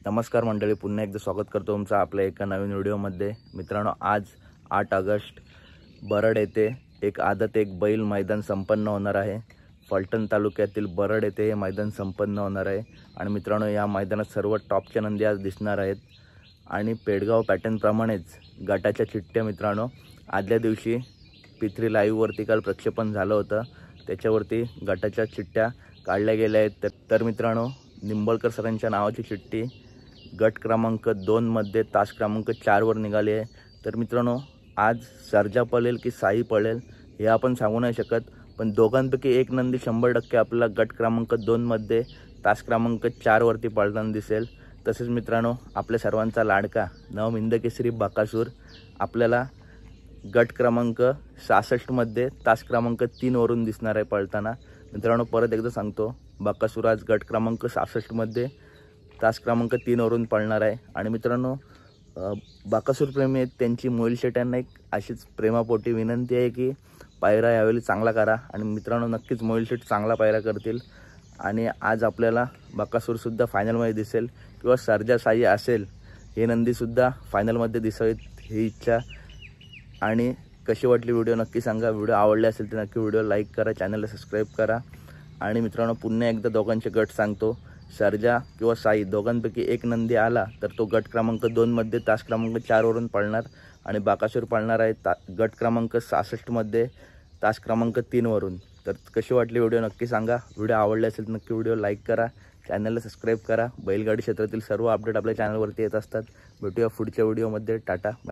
नमस्कार मंडळी, पुन्हा एकदा स्वागत करतो तुमचं आपल्या एका नवीन व्हिडिओमध्ये। मित्रांनो, आज 8 ऑगस्ट बरड येथे एक आदत एक बैल मैदान संपन्न होणार आहे। फलटण तालुक्यातील बरड येथे हे मैदान संपन्न होणार आहे आणि मित्रांनो, या मैदानात सर्व टॉपच्या नंदी आज दिसणार आहेत आणि पेडगाव पॅटर्न प्रमाणेच गटाच्या चिठ्ठ्या मित्रांनो आदल्या दिवशी P3 लाईव्ह वरती काल प्रक्षेपण झालं होतं, त्याच्यावरती गटाच्या चिठ्ठ्या काढल्या गेल्या आहेत। तर मित्रांनो, निंबळकर सरांच्या नावाची चिठ्ठी गट क्रमांक 2 मध्ये तास क्रमांक 4 वर निघाली आहे। तर मित्रांनो, आज सर्जा पळेल की साई पळेल हे आपण सांगू नाही शकत, पण दोघांपैकी एक नंदी 100% आपल्याला गट क्रमांक 2 मध्ये तास क्रमांक 4 वरती पळताना दिसेल। तसेच मित्रांनो, आपल्या सर्वांचा लाडका नवमिंद केसरी बकासूर आपल्याला गट क्रमांक 66 मध्ये तास क्रमांक 3 वरून दिसणार आहे पळताना। मित्रांनो, परत एकदा सांगतो, बकासूर आज गट क्रमांक 66 मध्ये तास क्रमांक 3 वरून पळणार आहे। आणि मित्रांनो, बकासूर प्रेमी आहेत त्यांची मोहिल शेट यांना एक अशीच प्रेमापोटी विनंती आहे की पायरा यावेळी चांगला करा। आणि मित्रांनो, नक्कीच मोहिल शेट चांगला पायरा करतील आणि आज आपल्याला बकासूर सुद्धा फायनलमध्ये दिसेल किंवा सर्जा साई असेल हे नंदी सुद्धा फायनलमध्ये दिसावेत ही इच्छा। आणि कशी वाटली व्हिडिओ नक्की सांगा। व्हिडिओ आवडले असेल तर नक्की व्हिडिओ लाईक करा, चॅनलला सबस्क्राईब करा। आणि मित्रांनो, पुन्हा एकदा दोघांचे गट सांगतो, सर्जा किंवा साई दोघांपैकी एक नंदी आला तर तो गट क्रमांक 2 मध्ये तास क्रमांक 4 वरून पळणार आणि बकासूर पळणार आहे गट क्रमांक 66 मध्ये तास क्रमांक 3 वरून। तर कशी वाटली व्हिडिओ नक्की सांगा। व्हिडिओ आवडले असेल तर नक्की व्हिडिओ लाईक करा, चॅनलला सबस्क्राईब करा। बैलगाडी क्षेत्रातील सर्व अपडेट आपल्या चॅनलवरती येत असतात। भेटूया पुढच्या व्हिडिओमध्ये। टाटा।